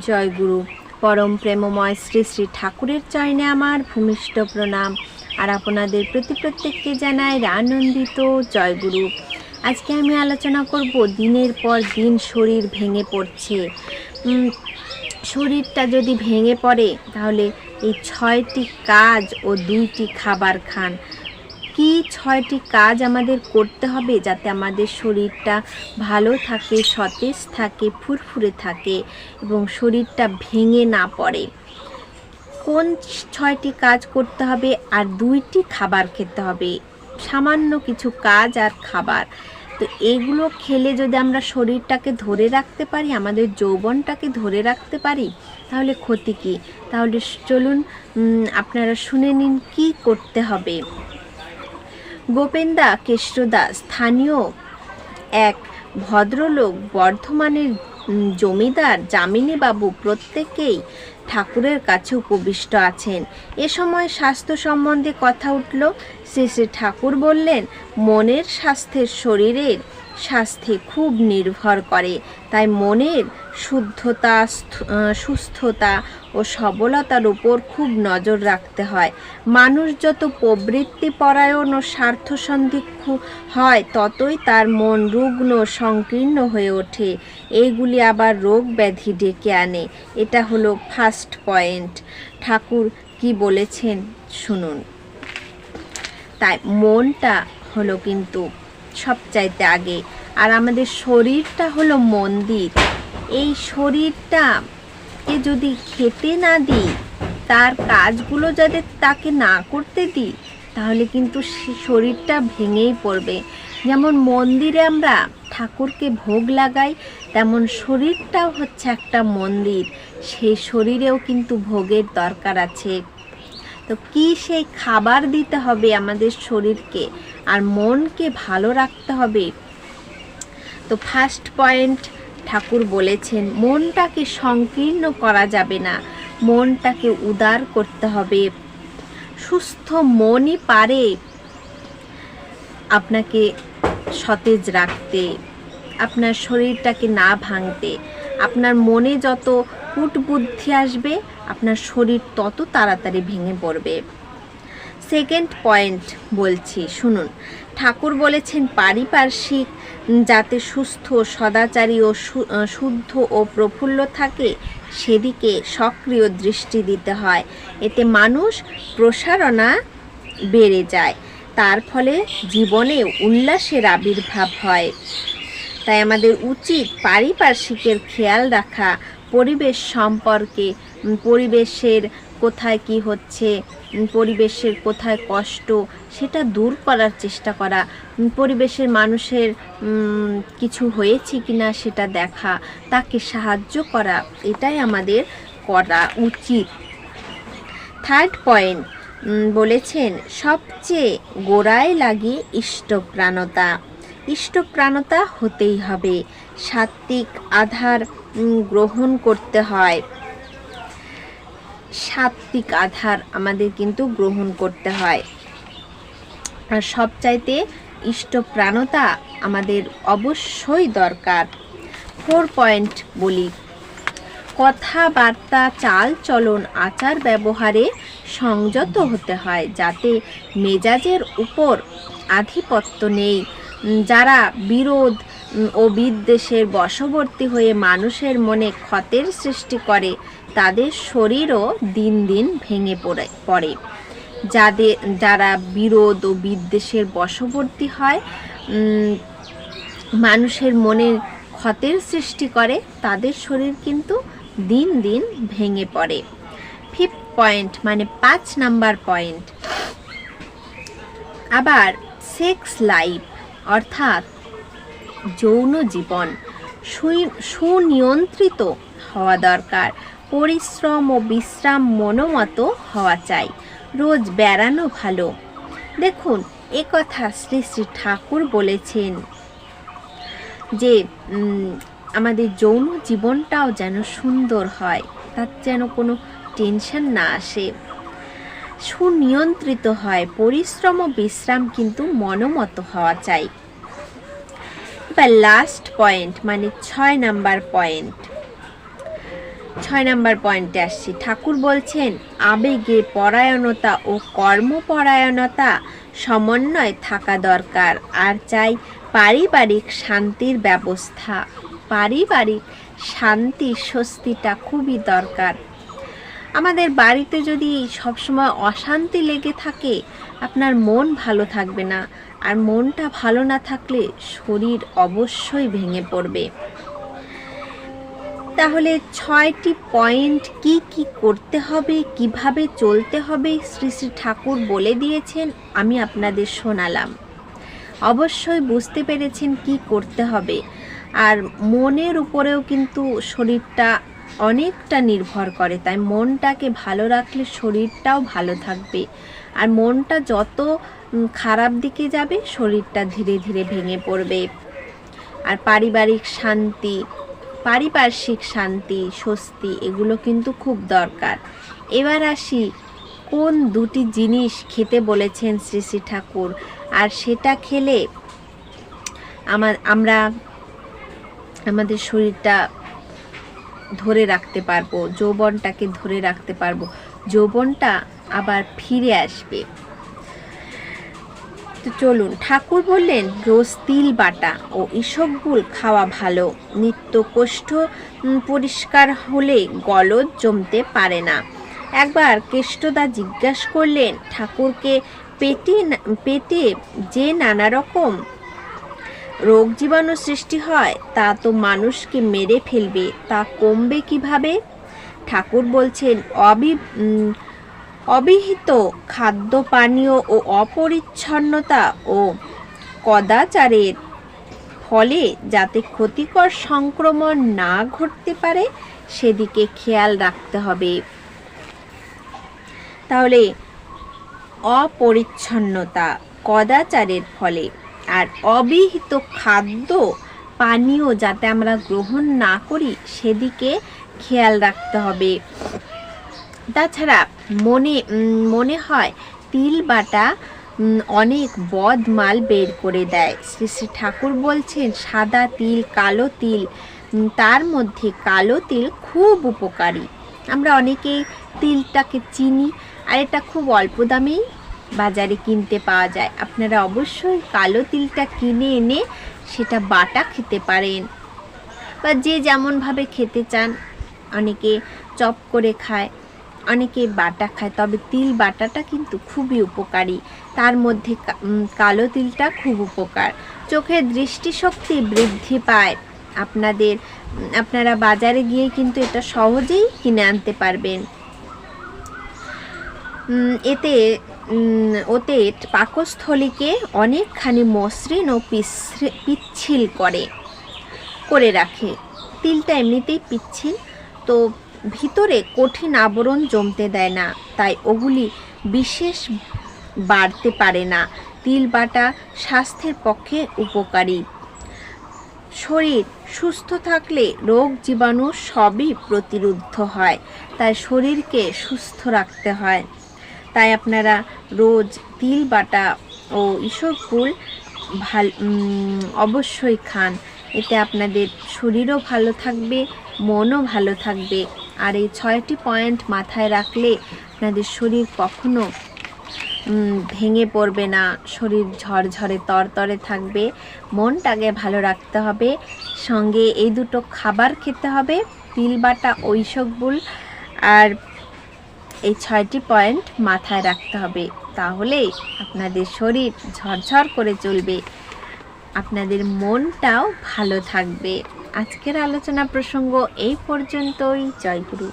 জয় গুরু। পরম প্রেমময় শ্রী শ্রী ঠাকুরের চরণে আমার ভূমিষ্ঠ প্রণাম। আর আপনাদের প্রত্যেককে জানাই আনন্দিত জয় গুরু। আজকে আমি আলোচনা করব দিনের পর দিন শরীর ভেঙে পড়ছে। শরীরটা যদি ভেঙে পড়ে তাহলে এই 6টি কাজ ও 2টি খাবার খান। কি 6টি কাজ আমাদের করতে হবে যাতে আমাদের শরীরটা ভালো থাকে, সতেজ থাকে, ফুরফুরে থাকে এবং শরীরটা ভেঙে না পড়ে। কোন 6টি কাজ করতে হবে আর 2টি খাবার খেতে হবে। সামান্য কিছু কাজ আর খাবার, তো এগুলো খেলে যদি আমরা শরীরটাকে ধরে রাখতে পারি, আমাদের যৌবনটাকে ধরে রাখতে পারি, তাহলে ক্ষতি কী? তাহলে চলুন আপনারা শুনে নিন কি করতে হবে। গোপেন্দা কেষ্টদা স্থানীয় এক ভদ্রলোক, বর্ধমানের জমিদার যামিনীবাবু প্রত্যেকেই ঠাকুরের কাছে উপবিষ্ট আছেন। এ সময় স্বাস্থ্য সম্বন্ধে কথা উঠল। শ্রী শ্রী ঠাকুর বললেন, মনের স্বাস্থ্যের শরীরের স্বাস্থ্যে খুব নির্ভর করে, তাই মনের শুদ্ধতা, সুস্থতা ও সবলতার উপর খুব নজর রাখতে হয়। মানুষ যত প্রবৃত্তিপরায়ণ ও স্বার্থসন্দিগ্ধ হয় ততই তার মন রুগ্ন, সংকীর্ণ হয়ে ওঠে। এইগুলি আবার রোগ ব্যাধি ডেকে আনে। এটা হলো ফার্স্ট পয়েন্ট। ঠাকুর কি বলেছেন শুনুন। তাই মনটা হলো কিন্তু সবচাইতে আগে, আর আমাদের শরীরটা হলো মন্দির। এই শরীরটাকে যদি খেতে না দিই, তার কাজগুলো যাতে তাকে না করতে দিই, তাহলে কিন্তু শরীরটা ভেঙেই পড়বে। যেমন মন্দিরে আমরা ঠাকুরকে ভোগ লাগাই, তেমন শরীরটাও হচ্ছে একটা মন্দির। সেই শরীরেও কিন্তু ভোগের দরকার আছে। তো কি সেই খাবার দিতে হবে আমাদের শরীরকে, আর মনকে ভালো রাখতে হবে। তো ফার্স্ট পয়েন্ট ঠাকুর বলেছেন, মনটাকে সংকীর্ণ করা যাবে না, মনটাকে উদার করতে হবে। সুস্থ মনই পারে আপনাকে সতেজ রাখতে, আপনার শরীরটাকে না ভাঙতে। আপনার মনে যত কুটবুদ্ধি আসবে, আপনার শরীর তত তাড়াতাড়ি ভেঙে পড়বে। সেকেন্ড পয়েন্ট বলছি শুনুন। ঠাকুর বলেছেন, পারিপার্শ্বিক যাতে সুস্থ, সদাচারী ও শুদ্ধ ও প্রফুল্ল থাকে সেদিকে সক্রিয় দৃষ্টি দিতে হয়। এতে মানুষ প্রসারণা বেড়ে যায়, তার ফলে জীবনে উল্লাসের আবির্ভাব হয়। তাই আমাদের উচিত পারিপার্শ্বিকের খেয়াল রাখা, পরিবেশ সম্পর্কে, পরিবেশের কোথায় কি হচ্ছে, পরিবেশের কোথায় কষ্ট, সেটা দূর করার চেষ্টা করা, পরিবেশের মানুষের কিছু হয়েছে কিনা সেটা দেখা, তাকে সাহায্য করা, এটাই আমাদের করা উচিত। থার্ড পয়েন্ট বলেছেন, সবচেয়ে গোড়ায় লাগে ইষ্টপ্রাণতা। ইষ্টপ্রাণতা হতেই হবে। সাত্ত্বিক আধার গ্রহণ করতে হয়। সাত্ত্বিক আধার আমাদের কিন্তু গ্রহণ করতে হয়। আর সবচাইতে ইষ্টপ্রাণতা আমাদের অবশ্যই দরকার। 4 পয়েন্ট বলি। কথাবার্তা, চাল চলন, আচার ব্যবহারে সংযত হতে হয়, যাতে মেজাজের উপর আধিপত্য নেই। যারা বিরোধ ও বিদ্বেষের বশবর্তী হয়ে মানুষের মনে ক্ষতের সৃষ্টি করে, তাদের শরীরও দিন দিন ভেঙে পড়ে। যারা বিরোধ ও বিদ্বেষের বশবর্তী হয়, মানুষের মনে ক্ষতের সৃষ্টি করে, তাদের শরীর কিন্তু দিন দিন ভেঙে পড়ে। 5th পয়েন্ট মানে 5 নাম্বার পয়েন্ট। আবার সেক্স লাইফ অর্থাৎ যৌন জীবন সুনিয়ন্ত্রিত হওয়া দরকার। পরিশ্রম ও বিশ্রাম মনোমতো হওয়া চাই। রোজ বেড়ানো ভালো। দেখুন, একথা শ্রী শ্রী ঠাকুর বলেছেন যে আমাদের যৌন জীবনটাও যেন সুন্দর হয়, তার যেন কোনো টেনশন না আসে, সুনিয়ন্ত্রিত হয়। পরিশ্রম ও বিশ্রাম কিন্তু মনোমতো হওয়া চাই। এবার লাস্ট পয়েন্ট মানে 6 নাম্বার পয়েন্ট, 6 নম্বর পয়েন্টে আসছি। ঠাকুর বলছেন আবেগে পরায়ণতা ও কর্মপরায়ণতা সমন্বয় থাকা দরকার। আর চাই পারিবারিক শান্তির ব্যবস্থা। পারিবারিক শান্তি স্বস্তিটা খুবই দরকার। আমাদের বাড়িতে যদি সবসময় অশান্তি লেগে থাকে, আপনার মন ভালো থাকবে না, আর মনটা ভালো না থাকলে শরীর অবশ্যই ভেঙে পড়বে। তাহলে 6টি পয়েন্ট কি কি করতে হবে, কিভাবে চলতে হবে শ্রী শ্রী ঠাকুর বলে দিয়েছেন, আমি আপনাদের শোনালাম। অবশ্যই বুঝতে পেরেছেন কি করতে হবে। আর মনের উপরেও কিন্তু শরীরটা অনেকটা নির্ভর করে, তাই মনটাকে ভালো রাখলে শরীরটাও ভালো থাকবে। আর মনটা যত খারাপ দিকে যাবে শরীরটা ধীরে ধীরে ভেঙে পড়বে। আর পারিপার্শ্বিক শান্তি স্বস্তি এগুলো কিন্তু খুব দরকার। এবার আসি কোন দুটি জিনিস খেতে বলেছেন শ্রী শ্রী ঠাকুর, আর সেটা খেলে আমরা আমাদের শরীরটা ধরে রাখতে পারবো, যৌবনটাকে ধরে রাখতে পারবো, যৌবনটা আবার ফিরে আসবে। তো চলুন, ঠাকুর বললেন রোজ তিল বাটা ও ইসবগুল খাওয়া ভালো। নিত্য কোষ্ঠ পরিষ্কার হলে গলদ জমতে পারে না। একবার কেষ্টদা জিজ্ঞাসা করলেন ঠাকুরকে, পেটে যে নানা রকম রোগ জীবাণু সৃষ্টি হয় তা তো মানুষকে মেরে ফেলবে, তা কমবে কিভাবে? ঠাকুর বলছেন অবিহিত খাদ্য পানীয় ও অপরিচ্ছন্নতা ও কদাচারের ফলে যাতে ক্ষতিকর সংক্রমণ না ঘটতে পারে সেদিকে খেয়াল রাখতে হবে। তাহলে অপরিচ্ছন্নতা কদাচারের ফলে আর অবিহিত খাদ্য পানীয় যাতে আমরা গ্রহণ না করি সেদিকে খেয়াল রাখতে হবে। তাছাড়া মনে হয় তিল বাটা অনেক বদমাল বের করে দেয়। শ্রী শ্রী ঠাকুর বলছেন সাদা তিল কালো তিল, তার মধ্যে কালো তিল খুব উপকারী। আমরা অনেকেই তিলটাকে চিনি, আর এটা খুব অল্প দামেই বাজারে কিনতে পাওয়া যায়। আপনারা অবশ্যই কালো তিলটা কিনে এনে সেটা বাটা খেতে পারেন, বা যে যেমনভাবে খেতে চান। অনেকে চপ করে খায়, অনেকে বাটা খায়, তবে তিল বাটাটা কিন্তু খুবই উপকারী। তার মধ্যে কালো তিলটা খুব উপকার। চোখের দৃষ্টিশক্তি বৃদ্ধি পায়। আপনারা বাজারে গিয়ে কিন্তু এটা সহজেই কিনে আনতে পারবেন। ওতে পাকস্থলীকে অনেকখানি মসৃণ ও পিচ্ছিল করে রাখে। তিলটা এমনিতেই পিচ্ছিল, তো ভিতরে কঠিন আবরণ জমতে দেয় না, তাই ওগুলি বিশেষ বাড়তে পারে না। তিল বাটা স্বাস্থ্যের পক্ষে উপকারী। শরীর সুস্থ থাকলে রোগ জীবাণু সবই প্রতিরোধ হয়, তাই শরীরকে সুস্থ রাখতে হয়। তাই আপনারা রোজ তিল বাটা ও ইসবগুল অবশ্যই খান। এতে আপনাদের শরীরও ভালো থাকবে, মনও ভালো থাকবে। আর এই 6টি পয়েন্ট মাথায় রাখলে আপনাদের শরীর কখনো ভেঙে পড়বে না, শরীর ঝরঝরে তরতরে থাকবে। মনটাকে ভালো রাখতে হবে, সঙ্গে এই দুটো খাবার খেতে হবে, তিল বাটা ও ইসবগুল, আর এই 6টি পয়েন্ট মাথায় রাখতে হবে। তাহলেই আপনাদের শরীর ঝরঝর করে চলবে, আপনাদের মনটাও ভালো থাকবে। আজকের আলোচনা প্রসঙ্গ এই পর্যন্তই। জয় গুরু।